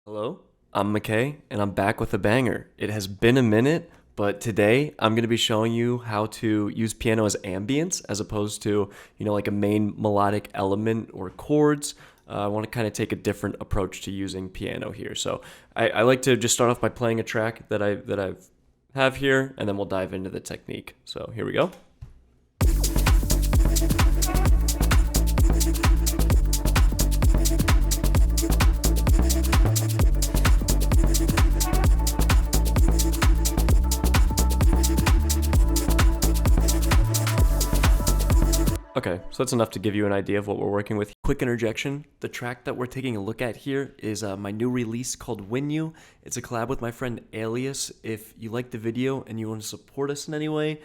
Hello, I'm McKay, and I'm back with a banger. It has been a minute, but today I'm going to be showing you how to use piano as ambience as opposed to, like a main melodic element or chords. I want to kind of take a different approach to using piano here. So I like to just start off by playing a track that I have here, and then we'll dive into the technique. So here we go. Okay, so that's enough to give you an idea of what we're working with. Quick interjection, the track that we're taking a look at here is my new release called Win You. It's a collab with my friend Aliias. If you like the video and you want to support us in any way,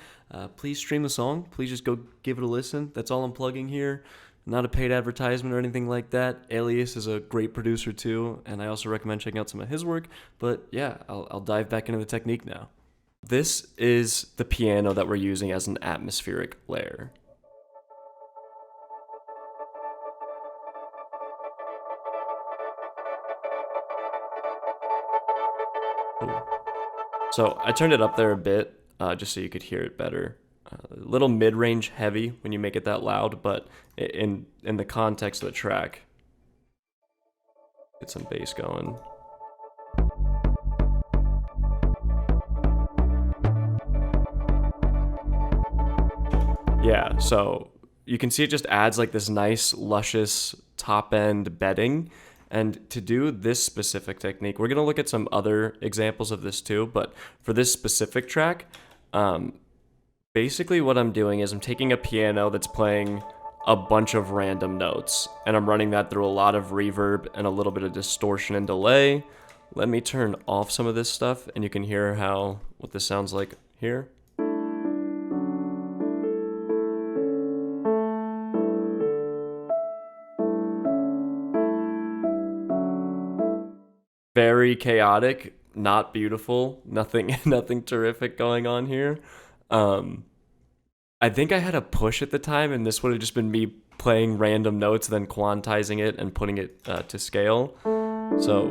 please stream the song. Please just go give it a listen. That's all I'm plugging here. Not a paid advertisement or anything like that. Aliias is a great producer too, and I also recommend checking out some of his work. But yeah, I'll dive back into the technique now. This is the piano that we're using as an atmospheric layer. So I turned it up there a bit, just so you could hear it better. A little mid-range heavy when you make it that loud, but in the context of the track, get some bass going. Yeah, so you can see it just adds like this nice, luscious top end bedding. And to do this specific technique, we're gonna look at some other examples of this too, but for this specific track, um, basically what I'm doing is I'm taking a piano that's playing a bunch of random notes, and I'm running that through a lot of reverb and a little bit of distortion and delay. Let me turn off some of this stuff, and you can hear what this sounds like here. Very chaotic, not beautiful, nothing nothing terrific going on here. Um, I think I had a push at the time, and this would have just been me playing random notes, then quantizing it and putting it to scale. So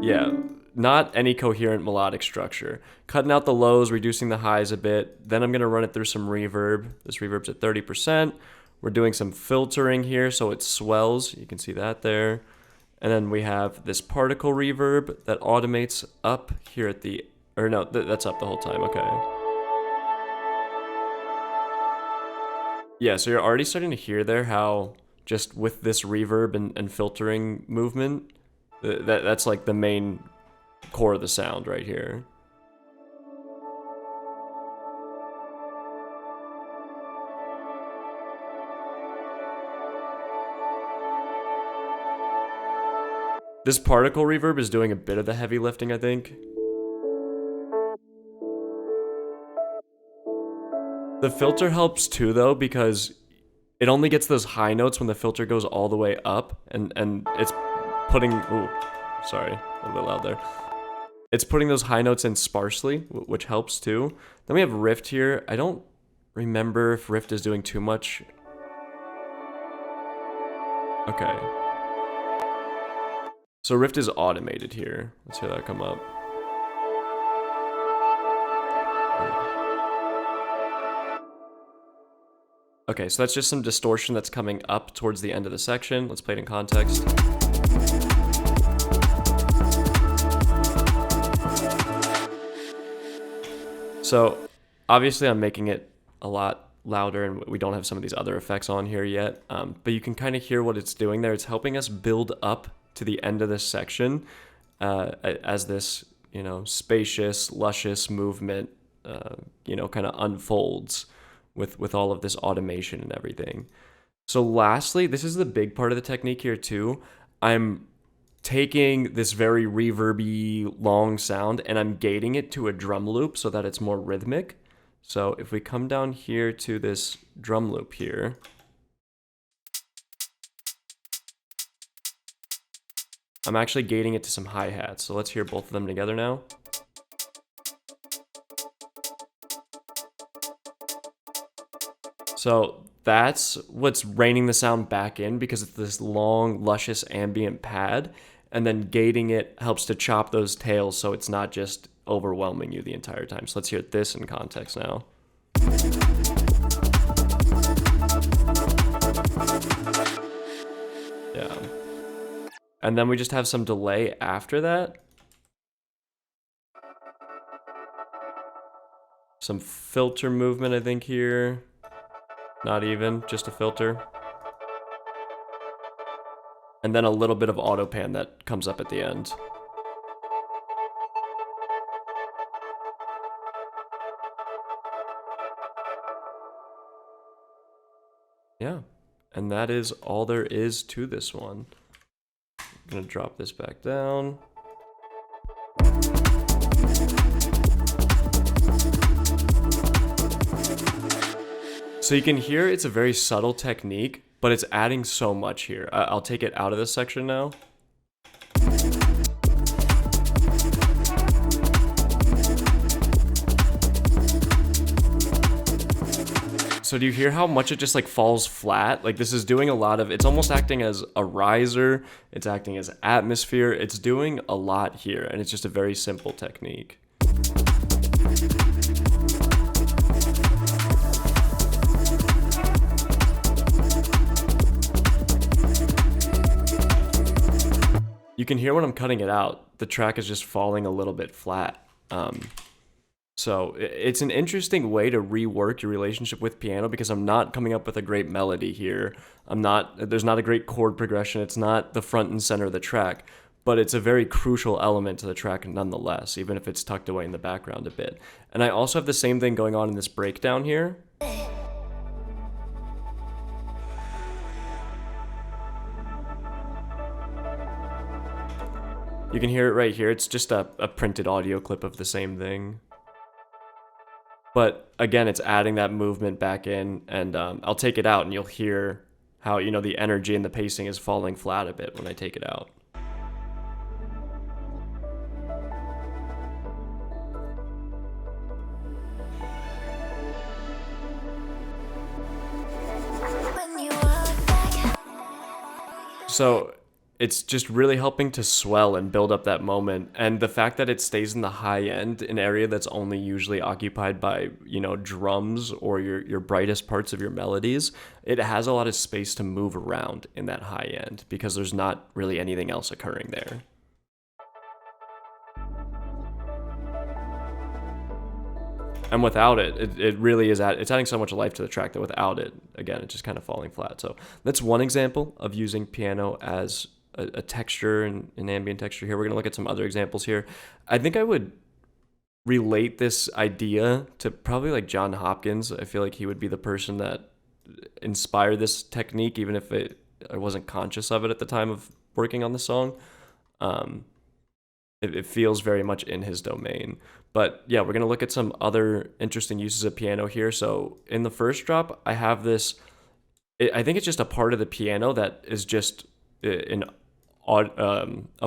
yeah, not any coherent melodic structure. Cutting out the lows, reducing the highs a bit. Then I'm gonna run it through some reverb. This reverb's at 30%. We're doing some filtering here, so it swells. You can see that there. And then we have this particle reverb that automates up here at the, or no, that's up the whole time, okay. Yeah, so you're already starting to hear there how just with this reverb and filtering movement, that's like the main core of the sound right here. This particle reverb is doing a bit of the heavy lifting, I think. The filter helps too, though, because it only gets those high notes when the filter goes all the way up, and it's putting, ooh, sorry, a little loud there. It's putting those high notes in sparsely, which helps too. Then we have Rift here. I don't remember if Rift is doing too much. Okay. So Rift is automated here. Let's hear that come up. Okay, so that's just some distortion that's coming up towards the end of the section. Let's play it in context. So obviously I'm making it a lot louder, and we don't have some of these other effects on here yet, but you can kind of hear what it's doing there. It's helping us build up to the end of this section as this, spacious, luscious movement, kind of unfolds with all of this automation and everything. So lastly, this is the big part of the technique here too. I'm taking this very reverby long sound and I'm gating it to a drum loop so that it's more rhythmic. So if we come down here to this drum loop here, I'm actually gating it to some hi-hats. So let's hear both of them together now. So that's what's reining the sound back in, because it's this long, luscious ambient pad. and then gating it helps to chop those tails so it's not just overwhelming you the entire time. So let's hear this in context now. Yeah. And then we just have some delay after that. Some filter movement, I think, here. Not even, just a filter. And then a little bit of auto pan that comes up at the end. Yeah, and that is all there is to this one. I'm gonna drop this back down. So you can hear it's a very subtle technique, but it's adding so much here. I'll take it out of this section now. So do you hear how much it just like falls flat? Like this is doing a lot of, it's almost acting as a riser, it's acting as atmosphere, it's doing a lot here, and it's just a very simple technique. You can hear when I'm cutting it out, the track is just falling a little bit flat. So it's an interesting way to rework your relationship with piano because I'm not coming up with a great melody here. There's not a great chord progression. It's not the front and center of the track, but it's a very crucial element to the track nonetheless, even if it's tucked away in the background a bit. And I also have the same thing going on in this breakdown here. You can hear it right here. It's just a printed audio clip of the same thing. But again, it's adding that movement back in, and I'll take it out and you'll hear how, you know, the energy and the pacing is falling flat a bit when I take it out. So it's just really helping to swell and build up that moment. And the fact that it stays in the high end, an area that's only usually occupied by, you know, drums or your brightest parts of your melodies, it has a lot of space to move around in that high end because there's not really anything else occurring there. And without it, it really is it's adding so much life to the track that without it, again, it's just kind of falling flat. So that's one example of using piano as a texture and an ambient texture here. We're going to look at some other examples here. I think I would relate this idea to probably like Jon Hopkins. I feel like he would be the person that inspired this technique, even if I wasn't conscious of it at the time of working on the song. It feels very much in his domain. But yeah, we're going to look at some other interesting uses of piano here. So in the first drop, I have this, I think it's just a part of the piano that is just a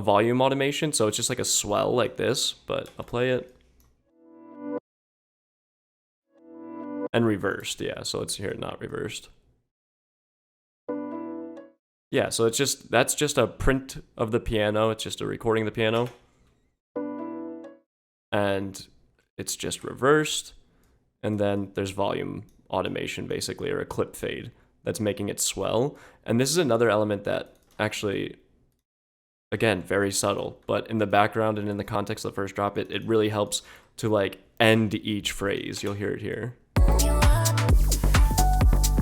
volume automation. So it's just like a swell like this, but I'll play it. And reversed, yeah. So let's hear it not reversed. Yeah, so that's just a print of the piano. It's just a recording of the piano. And it's just reversed, and then there's volume automation basically, or a clip fade that's making it swell. And this is another element that actually, again, very subtle, but in the background and in the context of the first drop, it really helps to like end each phrase. You'll hear it here.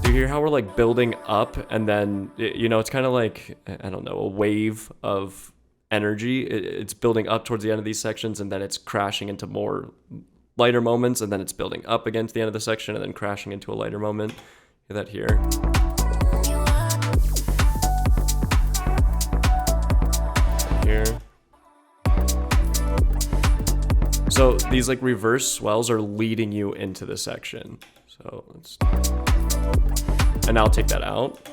Do you hear how we're like building up, and then, you know, it's kind of like, I don't know, a wave of energy. It's building up towards the end of these sections, and then it's crashing into more lighter moments, and then it's building up again to the end of the section, and then crashing into a lighter moment. Hear that here. Here. So these like reverse swells are leading you into the section. So let's, and I'll take that out.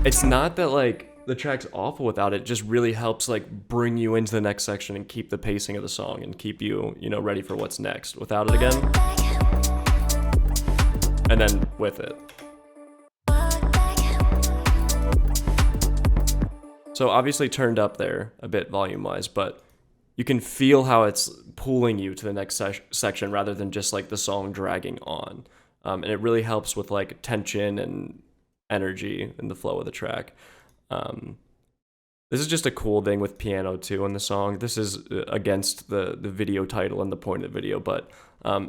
It's not that like the track's awful without it. It just really helps like bring you into the next section and keep the pacing of the song and keep you, you know, ready for what's next without it again. And then with it. So obviously turned up there a bit volume-wise, but you can feel how it's pulling you to the next section rather than just like the song dragging on. And it really helps with like tension and energy in the flow of the track. This is just a cool thing with piano too in the song. This is against the video title and the point of the video, but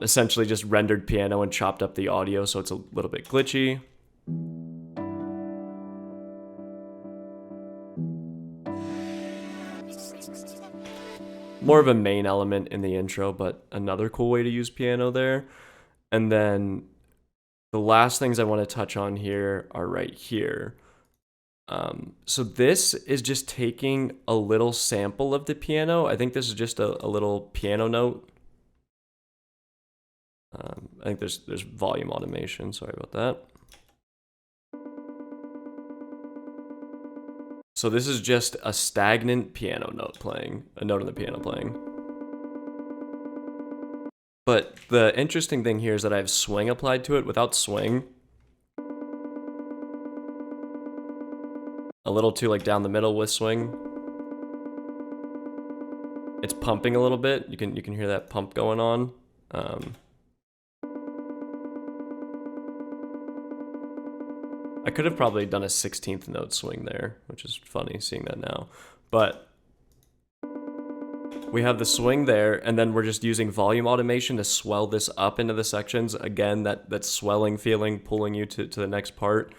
essentially just rendered piano and chopped up the audio so it's a little bit glitchy. More of a main element in the intro, but another cool way to use piano there. And then the last things I want to touch on here are right here. So this is just taking a little sample of the piano. I think this is just a little piano note. I think there's volume automation. Sorry about that. So this is just a stagnant piano note playing, a note on the piano playing. But the interesting thing here is that I have swing applied to it without swing. A little too like down the middle with swing. It's pumping a little bit. You can hear that pump going on. I could have probably done a 16th note swing there, which is funny seeing that now. But we have the swing there, and then we're just using volume automation to swell this up into the sections. Again, that swelling feeling pulling you to the next part.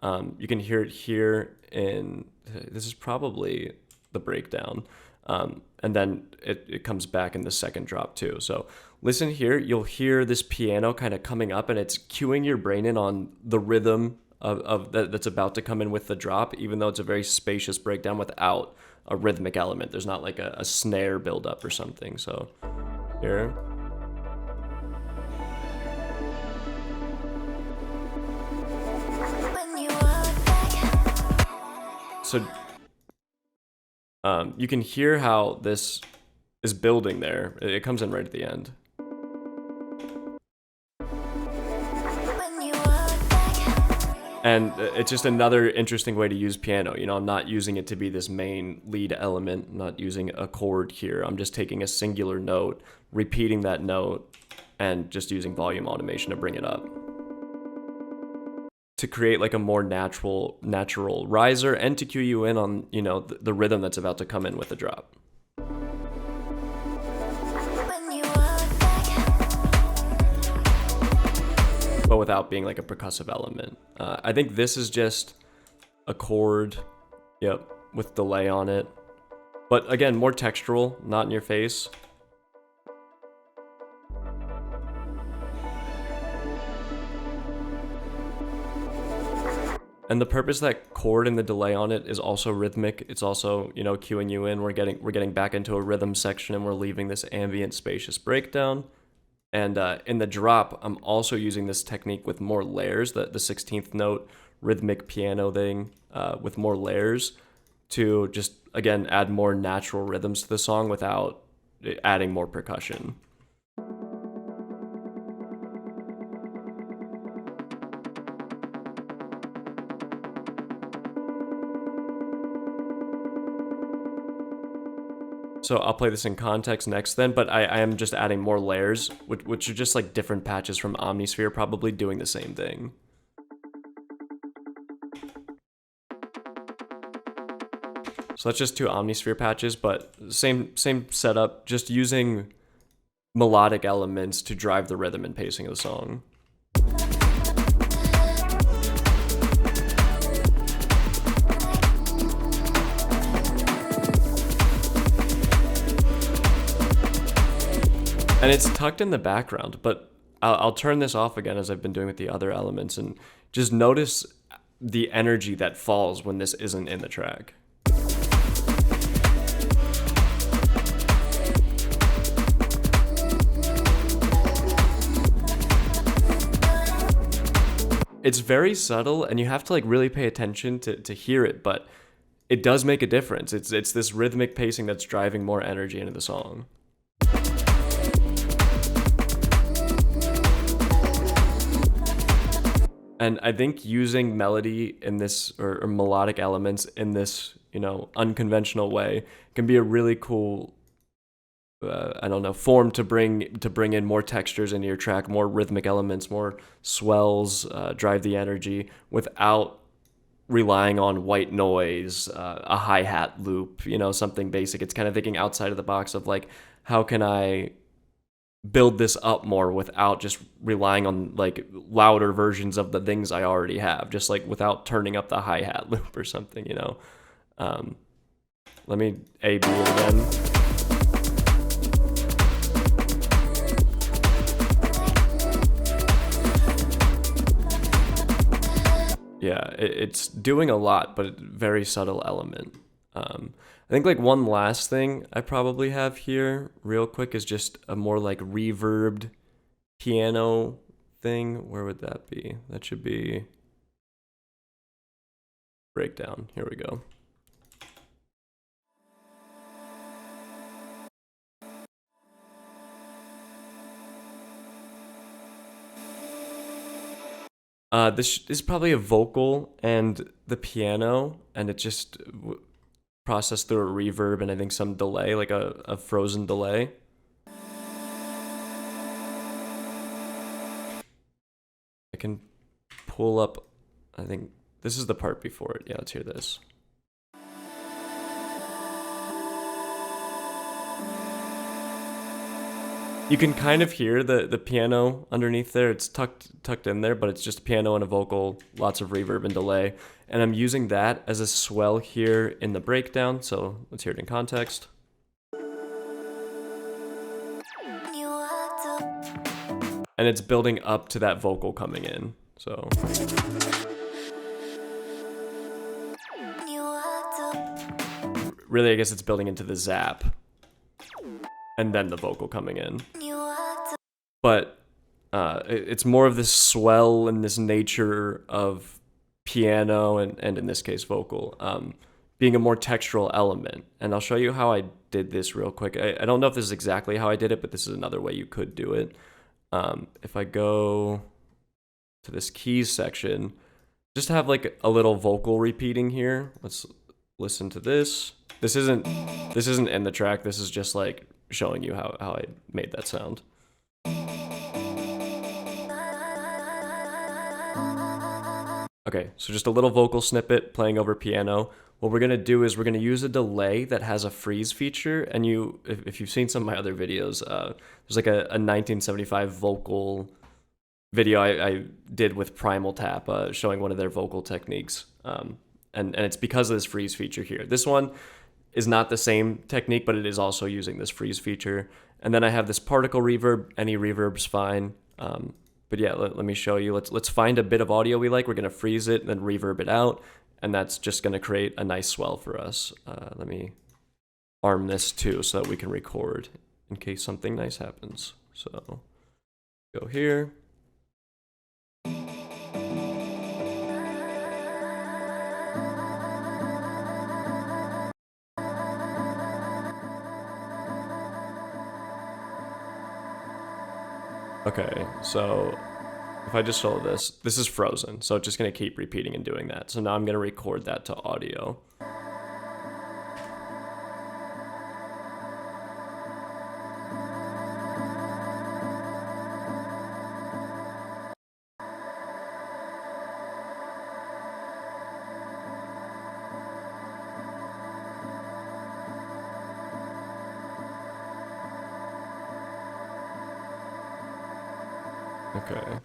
You can hear it here this is probably the breakdown. And then it comes back in the second drop too. So listen here, you'll hear this piano kind of coming up and it's cueing your brain in on the rhythm of that's about to come in with the drop, even though it's a very spacious breakdown without a rhythmic element. There's not like a snare buildup or something. So here. So you can hear how this is building there. It comes in right at the end. And it's just another interesting way to use piano. You know, I'm not using it to be this main lead element, I'm not using a chord here. I'm just taking a singular note, repeating that note, and just using volume automation to bring it up. To create like a more natural riser and to cue you in on, you know, the rhythm that's about to come in with the drop. But without being like a percussive element. I think this is just a chord, yep, with delay on it. But again, more textural, not in your face. And the purpose of that chord and the delay on it is also rhythmic. It's also, you know, cueing you in. We're getting back into a rhythm section and we're leaving this ambient spacious breakdown. And in the drop, I'm also using this technique with more layers, the 16th note rhythmic piano thing with more layers to just, again, add more natural rhythms to the song without adding more percussion. So I'll play this in context next then, but I am just adding more layers, which are just like different patches from Omnisphere, probably doing the same thing. So that's just two Omnisphere patches, but same setup, just using melodic elements to drive the rhythm and pacing of the song. And it's tucked in the background, but I'll turn this off again as I've been doing with the other elements and just notice the energy that falls when this isn't in the track. It's very subtle and you have to like really pay attention to hear it, but it does make a difference. It's this rhythmic pacing that's driving more energy into the song. And I think using melody in this or melodic elements in this, you know, unconventional way can be a really cool, I don't know, form to bring in more textures into your track, more rhythmic elements, more swells, drive the energy without relying on white noise, a hi-hat loop, you know, something basic. It's kind of thinking outside of the box of like, how can I build this up more without just relying on like louder versions of the things I already have, just like without turning up the hi-hat loop or something, you know. Let me A-B it again. Yeah, it's doing a lot, but very subtle element. I think like one last thing I probably have here real quick is just a more like reverbed piano thing. Where would that be? That should be breakdown. Here we go. This is probably a vocal and the piano, and it just processed through a reverb and I think some delay, like a frozen delay. I can pull up, I think this is the part before it. Yeah, let's hear this. You can kind of hear the piano underneath there. It's tucked in there, but it's just a piano and a vocal, lots of reverb and delay. And I'm using that as a swell here in the breakdown. So let's hear it in context. And it's building up to that vocal coming in. So really, I guess it's building into the zap and then the vocal coming in. But it's more of this swell and this nature of piano and in this case vocal being a more textural element. And I'll show you how I did this real quick. I don't know if this is exactly how I did it, but this is another way you could do it. If I go to this keys section, just have like a little vocal repeating here. Let's listen to this. This isn't in the track. This is just like showing you how I made that sound. Okay, so just a little vocal snippet playing over piano. What we're gonna do is we're gonna use a delay that has a freeze feature, and if you've seen some of my other videos, there's like a 1975 vocal video I did with Primal Tap, showing one of their vocal techniques, and it's because of this freeze feature here. This one is not the same technique, but it is also using this freeze feature. And then I have this particle reverb. Any reverb's fine. But yeah, let me show you. Let's find a bit of audio we like. We're gonna freeze it and then reverb it out, and that's just gonna create a nice swell for us. Let me arm this too so that we can record in case something nice happens. So go here. Okay, so if I just show this is frozen, so it's just gonna keep repeating and doing that. So now I'm gonna record that to audio. Okay.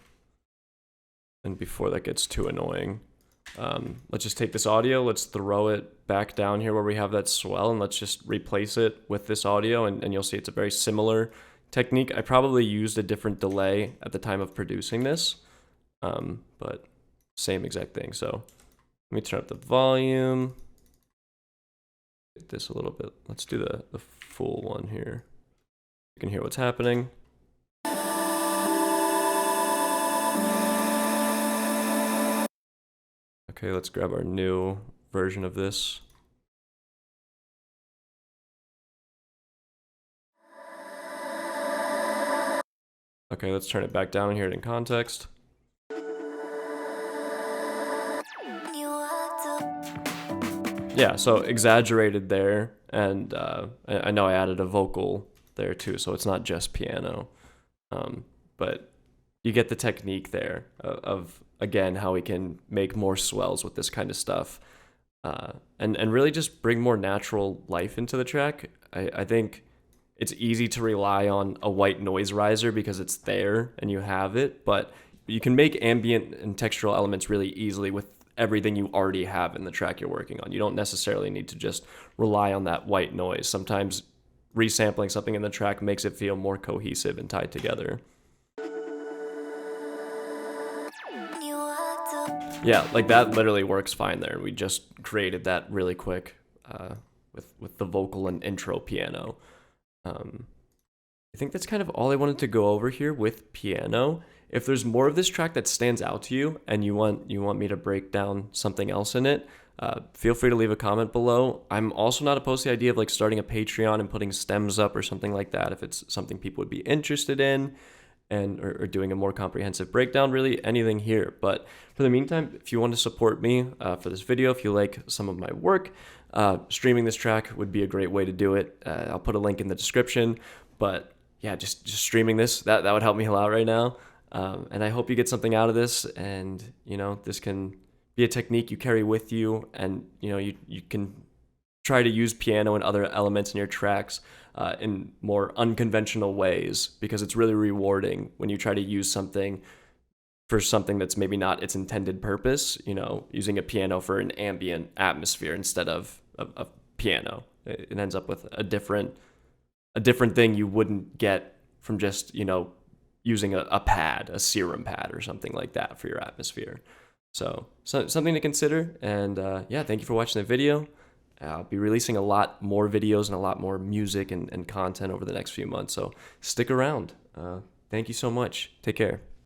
And before that gets too annoying, let's just take this audio, let's throw it back down here where we have that swell, and let's just replace it with this audio, and you'll see it's a very similar technique. I probably used a different delay at the time of producing this, but same exact thing. So let me turn up the volume, get this a little bit. Let's do the full one here. You can hear what's happening. Okay, let's grab our new version of this. Okay, let's turn it back down and hear it in context. Yeah, yeah, so exaggerated there, and I know I added a vocal there too, so it's not just piano. But you get the technique there of again how we can make more swells with this kind of stuff, and really just bring more natural life into the track. I think it's easy to rely on a white noise riser because it's there and you have it, but you can make ambient and textural elements really easily with everything you already have in the track you're working on. You don't necessarily need to just rely on that white noise. Sometimes resampling something in the track makes it feel more cohesive and tied together. Yeah, like that literally works fine there. We just created that really quick with the vocal and intro piano. I think that's kind of all I wanted to go over here with piano. If there's more of this track that stands out to you and you want me to break down something else in it, feel free to leave a comment below. I'm also not opposed to the idea of like starting a Patreon and putting stems up or something like that if it's something people would be interested in, and or doing a more comprehensive breakdown, really anything here. But for the meantime, if you want to support me for this video, if you like some of my work, streaming this track would be a great way to do it. I'll put a link in the description, but yeah, just streaming this, that would help me a lot right now. And I hope you get something out of this, and this can be a technique you carry with you, and you can try to use piano and other elements in your tracks in more unconventional ways, because it's really rewarding when you try to use something for something that's maybe not its intended purpose. Using a piano for an ambient atmosphere instead of a piano, it ends up with a different thing you wouldn't get from just using a pad, a serum pad or something like that for your atmosphere. So something to consider. And yeah, thank you for watching the video. I'll be releasing a lot more videos and a lot more music and content over the next few months, so stick around. Thank you so much. Take care.